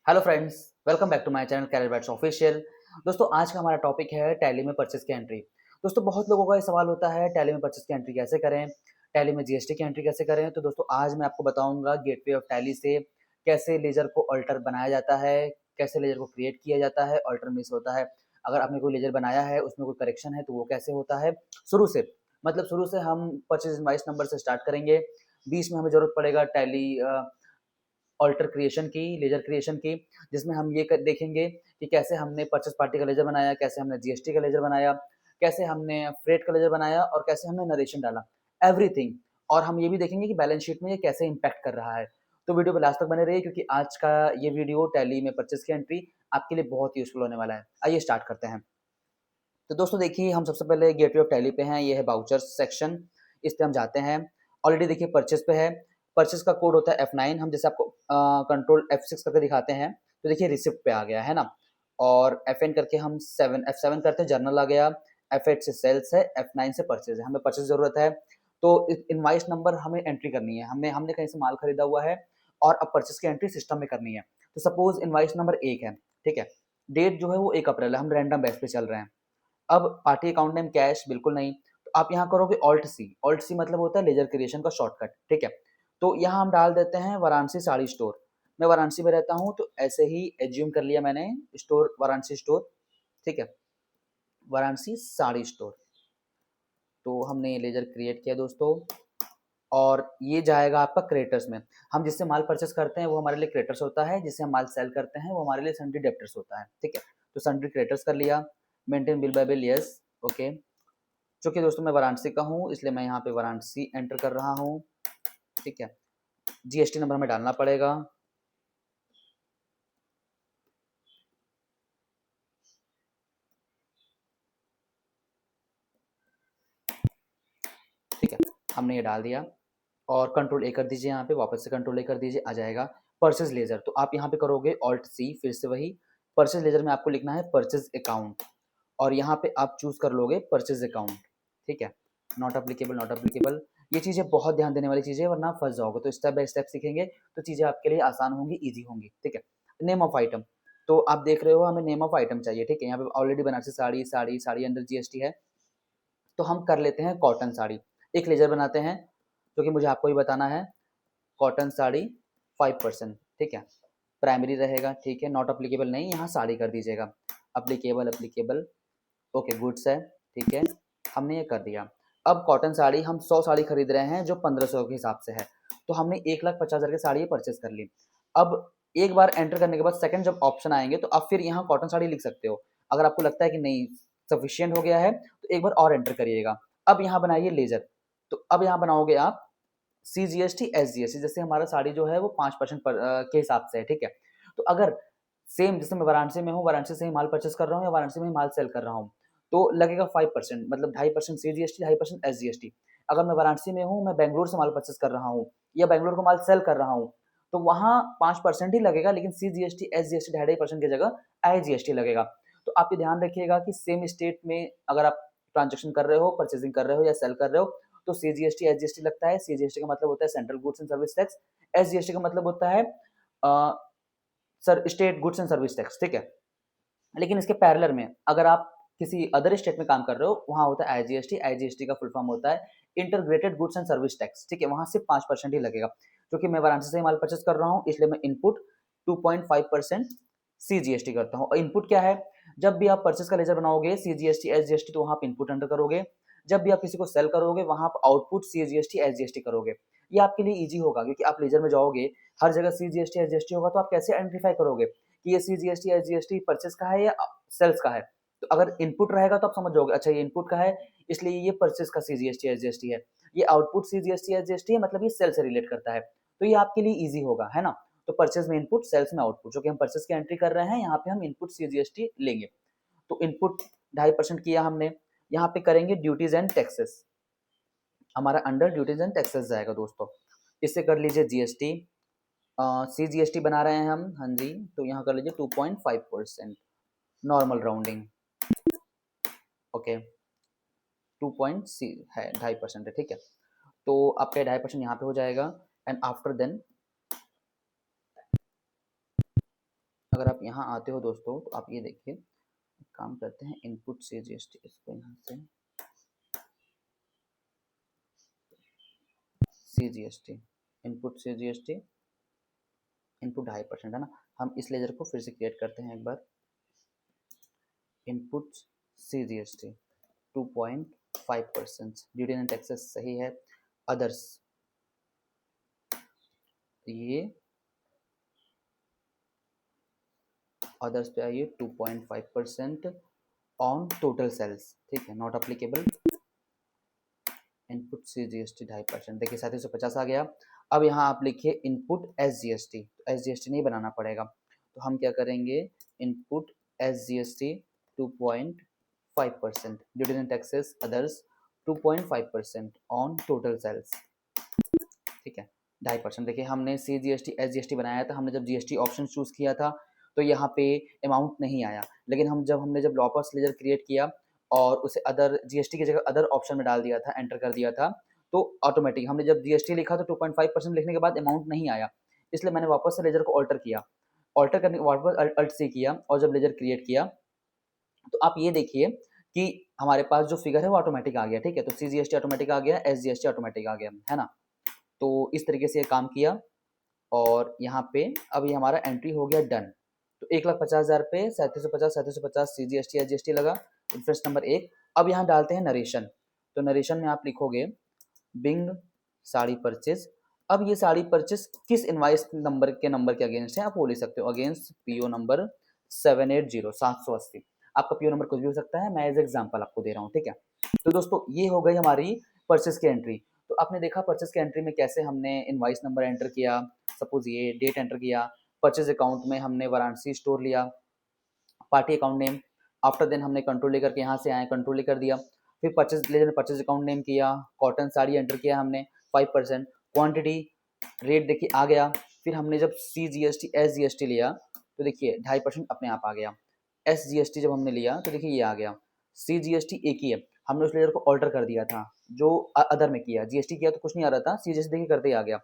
Hello friends, welcome back to my channel career bats official. दोस्तों, आज का हमारा टॉपिक है टैली में परचेस की एंट्री। दोस्तों, बहुत लोगों का ये सवाल होता है टैली में परचेस की एंट्री कैसे करें, टैली में जीएसटी की एंट्री कैसे करें। तो दोस्तों, आज मैं आपको बताऊंगा गेटवे ऑफ टैली से कैसे लेजर को अल्टर बनाया जाता है, कैसे लेजर को क्रिएट किया जाता है, अल्टर मिस होता है। अगर आपने कोई लेजर बनाया है, उसमें कोई करेक्शन है तो वो कैसे होता है शुरू से। मतलब शुरू से हम परचेज इनवॉइस नंबर से स्टार्ट करेंगे। बीच में हमें जरूरत पड़ेगा टैली ऑल्टर क्रिएशन की, लेजर क्रिएशन की, जिसमें हम ये देखेंगे कि कैसे हमने परचेस पार्टी का लेजर बनाया, कैसे हमने जीएसटी का लेजर बनाया, कैसे हमने फ्रेट का लेजर बनाया और कैसे हमने नरेशन डाला, एवरीथिंग। और हम ये भी देखेंगे कि बैलेंस शीट में ये कैसे इंपैक्ट कर रहा है। तो वीडियो पे लास्ट तक बने रहिए, क्योंकि आज का ये वीडियो टैली में परचेस की एंट्री आपके लिए बहुत यूजफुल होने वाला है। आइए स्टार्ट करते हैं। तो दोस्तों देखिए, हम सबसे पहले गेटवे ऑफ टैली पे हैं। ये है बाउचर्स सेक्शन, इस पे हम जाते हैं। ऑलरेडी देखिए परचेस पे है। परचेस का कोड होता है F9। हम जैसे आपको कंट्रोल F6 करके दिखाते हैं तो देखिए रिसिप्ट पे आ गया है ना। और FN करके हम F7 करते हैं, जर्नल आ गया। F8 से सेल्स है, F9 से परचेज है। हमें परचेज जरूरत है तो इनवाइस नंबर हमें एंट्री करनी है। हमने कहीं से माल खरीदा हुआ है और अब परचेज की एंट्री सिस्टम में करनी है। तो सपोज इनवाइस नंबर 1 है, ठीक है। डेट जो है वो 1 अप्रैल है, हम रैंडम बेस पे चल रहे हैं। अब पार्टी अकाउंट नेम कैश बिल्कुल नहीं, तो आप यहाँ करोगे ऑल्ट सी मतलब होता है लेजर क्रिएशन का शॉर्टकट, ठीक है। तो यहाँ हम डाल देते हैं वाराणसी साड़ी स्टोर। मैं वाराणसी में रहता हूँ तो ऐसे ही एज्यूम कर लिया मैंने, स्टोर वाराणसी स्टोर, ठीक है, वाराणसी साड़ी स्टोर। तो हमने ये लेजर क्रिएट किया दोस्तों, और ये जाएगा आपका क्रेटर्स में। हम जिससे माल परचेस करते हैं वो हमारे लिए क्रेटर्स होता है, जिससे हम माल सेल करते हैं वो हमारे लिए सन्ड्री डेप्टर्स होता है, ठीक है। तो सन्ड्री क्रेटर्स कर लिया। Maintain bill bye bill, yes, okay. चूंकि दोस्तों मैं वाराणसी का हूँ इसलिए मैं यहाँ पे वाराणसी एंटर कर रहा हूँ, ठीक है। जीएसटी नंबर हमें डालना पड़ेगा, ठीक है। हमने ये डाल दिया और कंट्रोल ए कर दीजिए, यहाँ पे वापस से कंट्रोल ए कर दीजिए, आ जाएगा परचेज लेजर। तो आप यहाँ पे करोगे ऑल्ट सी, फिर से वही परचेज लेजर में आपको लिखना है परचेज अकाउंट, और यहाँ पे आप चूज कर लोगे परचेज अकाउंट, ठीक है। Not applicable, not applicable. ये चीजें बहुत ध्यान देने वाली चीजें, वरना फंस जाओगे। तो स्टेप बाय स्टेप सीखेंगे तो चीजें आपके लिए आसान होंगी, ईजी होंगी, ठीक है। नेम ऑफ आइटम, तो आप देख रहे हो हमें नेम ऑफ आइटम चाहिए, ठीक है। यहाँ पे already Banarasi sari, sari sari under GST है, तो हम कर लेते हैं कॉटन साड़ी। एक लेजर बनाते हैं जो कि मुझे आपको ही बताना है। कॉटन साड़ी 5%, ठीक है, प्राइमरी रहेगा, ठीक है। नॉट अप्लीकेबल नहीं, यहाँ साड़ी कर दीजिएगा। अप्लीकेबल, अप्लीकेबल, ओके, गुड्स है, ठीक है। हमने ये कर दिया। अब कॉटन साड़ी हम 100 साड़ी खरीद रहे हैं जो 1500 के हिसाब से है, तो हमने 1,50,000 की साड़ी परचेस कर ली। अब एक बार एंटर करने के बाद सेकंड जब ऑप्शन आएंगे तो आप फिर यहाँ कॉटन साड़ी लिख सकते हो। अगर आपको लगता है कि नहीं सफिशियंट हो गया है तो एक बार और एंटर करिएगा। अब यहाँ बनाइए लेजर। तो अब यहाँ बनाओगे आप CGST SGST, जैसे हमारा साड़ी जो है वो 5% के हिसाब से है, ठीक है। तो अगर सेम जैसे मैं वाराणसी में हूँ, वाराणसी से ही माल परचेस कर रहा हूँ या वाराणसी में ही माल सेल कर रहा हूँ, तो लगेगा 5%, मतलब 2.5% CGST, 2.5% SGST। अगर मैं वाराणसी में हूँ, मैं बेंगलोर से माल परचेस कर रहा हूँ या बेंगलोर को माल सेल कर रहा हूँ, तो वहाँ 5% ही लगेगा, लेकिन CGST SGST 2.5% की जगह IGST लगेगा। तो आप ये ध्यान रखिएगा कि सेम स्टेट में अगर आप ट्रांजेक्शन कर रहे हो, परचेसिंग कर रहे हो या सेल कर रहे हो, तो CGST SGST लगता है। CGST का मतलब होता है central goods and service tax, SGST का मतलब होता है sir state goods and service tax, ठीक है। लेकिन इसके पैरेलल में अगर आप किसी अदर स्टेट में काम कर रहे हो, वहां होता है IGST। IGST का फुल फॉर्म होता है integrated goods and service tax, ठीक है। वहां सिर्फ 5% ही लगेगा। क्योंकि मैं वाराणसी से माल परचेस कर रहा हूँ इसलिए मैं इनपुट 2.5% CGST करता हूँ। और इनपुट क्या है, जब भी आप परचेस का लेजर बनाओगे CGST SGST, तो वहां आप इनपुट एंटर करोगे। जब भी आप किसी को सेल करोगे वहां आप आउटपुट CGST SGST करोगे। ये आपके लिए ईजी होगा, क्योंकि आप लेजर में जाओगे, हर जगह CGST SGST होगा, तो आप कैसे आइडेंटिफाई करोगे कि ये CGST SGST परचेस का है या सेल्स का है। तो अगर इनपुट रहेगा तो आप समझ जाओगे, अच्छा ये इनपुट का है इसलिए ये परचेस का CGST SGST है। ये आउटपुट CGST SGST है, मतलब ये सेल से रिलेट करता है। तो ये आपके लिए ईजी होगा, है ना। तो परचेस में इनपुट, सेल्स में आउटपुट, जो कि हम परचेस की एंट्री कर रहे हैं, यहाँ पे हम इनपुट CGST लेंगे। तो इनपुट 2.5% किया हमने। यहाँ पे करेंगे ड्यूटीज एंड टैक्सेस, हमारा अंडर ड्यूटीज एंड टैक्सेस जाएगा दोस्तों। इससे कर लीजिए GST, CGST बना रहे हैं हम, हाँ जी। तो यहाँ कर लीजिए 2.5%, नॉर्मल राउंडिंग, ओके। 2 है, 2.5% है, ठीक है। तो आपका 2.5% यहाँ पे हो जाएगा। एंड आफ्टर देन अगर आप यहाँ आते हो दोस्तों तो आप ये देखिए, काम करते हैं इनपुट से जीएसटी, इसको यहाँ से CGST, इनपुट से जीएसटी, इनपुट 2.5% है ना। हम इस लेजर को फिर से क्रिएट करते हैं एक बार, input CGST 2.5%, duty and taxes सही है, अदर्स ये अदर्स पे आइए 2.5% ऑन टोटल सेल्स, ठीक है, नॉट अप्लीकेबल, इनपुट से जीएसटी 2.5%, देखिए 3750 आ गया। अब यहाँ आप लिखिए इनपुट SGST, तो SGST नहीं बनाना पड़ेगा, तो हम क्या करेंगे, input SGST 2.5%, duty and taxes others 2.5% on total sales, ठीक है, 2.5%। देखिए हमने CGST SGST बनाया था, हमने जब GST ऑप्शन चूज किया था तो यहाँ पे अमाउंट नहीं आया, लेकिन हमने जब लॉपर्स लेजर क्रिएट किया और उसे अदर GST की जगह अदर ऑप्शन में डाल दिया था, एंटर कर दिया था, तो ऑटोमेटिक हमने जब GST लिखा तो 2.5% लिखने के बाद अमाउंट नहीं आया, इसलिए मैंने वापस से लेजर को ऑल्टर किया, ऑल्टर करने के वापस अल्ट C किया और जब लेजर क्रिएट किया तो आप ये देखिए कि हमारे पास जो फिगर है वो ऑटोमेटिक आ गया, ठीक है, तो CGST ऑटोमेटिक आ गया, SGST ऑटोमेटिक आ गया, है ना। तो इस तरीके से ये काम किया और यहाँ पे अब ये हमारा एंट्री हो गया डन। तो 1,50,000 पे 3750 CGST SGST लगा, इंटरेस्ट नंबर 1। अब यहाँ डालते हैं नरेशन, तो नरेशन में आप लिखोगे बिंग साड़ी परचेज। अब ये साड़ी परचेज किस इनवाइस नंबर के अगेंस्ट है, आप वो लिख सकते हो, अगेंस्ट PO नंबर 780 आपका PO नंबर कुछ भी हो सकता है, मैं एज एग्जाम्पल आपको दे रहा हूँ, ठीक है। तो दोस्तों ये हो गई हमारी परचेज की एंट्री। तो आपने देखा परचेज की एंट्री में कैसे हमने इनवाइस नंबर एंटर किया, सपोज ये डेट एंटर किया, परचेज अकाउंट में हमने वाराणसी स्टोर लिया, party account name, after then हमने कंट्रोल लेकर के यहाँ से आए, कंट्रोल लेकर दिया, फिर परचेज लेजर में परचेज अकाउंट नेम किया, कॉटन साड़ी एंटर किया हमने 5%, क्वांटिटी रेट देखिए आ गया, फिर हमने जब CGST SGST लिया तो देखिए 2.5% अपने आप आ गया, SGST जब हमने लिया तो देखिए ये आ गया, CGST एक ही है, हमने उस लेजर को ऑल्टर कर दिया था जो अदर में किया, GST किया तो कुछ नहीं आ रहा था, CGST देखिए करते ही आ गया।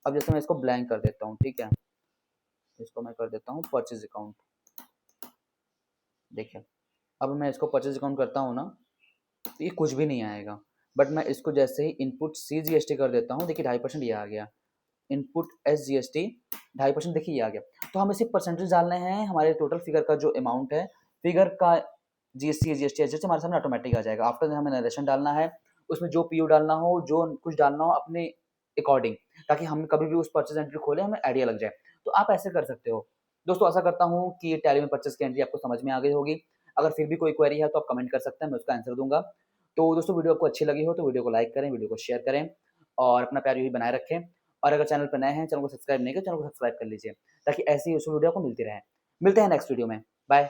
अब जैसे मैं इसको ब्लैंक कर देता हूँ, ठीक है, इसको मैं कर देता हूँ परचेज अकाउंट, देखिए अब मैं इसको परचेज अकाउंट करता हूँ ना तो ये कुछ भी नहीं आएगा, बट मैं इसको जैसे ही इनपुट CGST कर देता हूँ, देखिए 2.5% ये आ गया, इनपुट SGST 2.5% देखिए ये आ गया। तो हमें सिर्फ परसेंटेज डालने हैं, हमारे टोटल फिगर का जो अमाउंट है, फिगर का GST GST SGST हमारे सामने ऑटोमेटिक आ जाएगा। आफ्टर हमें नरेशन डालना है, उसमें जो PO डालना हो, जो कुछ डालना हो अपने अकॉर्डिंग, ताकि हम कभी भी उस परचेज एंट्री खोले हमें आइडिया लग जाए। तो आप ऐसे कर सकते हो दोस्तों। आशा करता हूँ कि टैली में परचेज की एंट्री आपको समझ में आ गई होगी। अगर फिर भी कोई क्वेरी है तो आप कमेंट कर सकते हैं, मैं उसका आंसर दूंगा। तो दोस्तों वीडियो आपको अच्छी लगी हो तो वीडियो को लाइक करें, वीडियो को शेयर करें और अपना प्यार यही बनाए रखें। और अगर चैनल पर नए हैं, चैनल को सब्सक्राइब नहीं किया, चैनल को सब्सक्राइब कर लीजिए ताकि ऐसी यूजफुल वीडियो आपको मिलती रहे। मिलते हैं नेक्स्ट वीडियो में, बाय।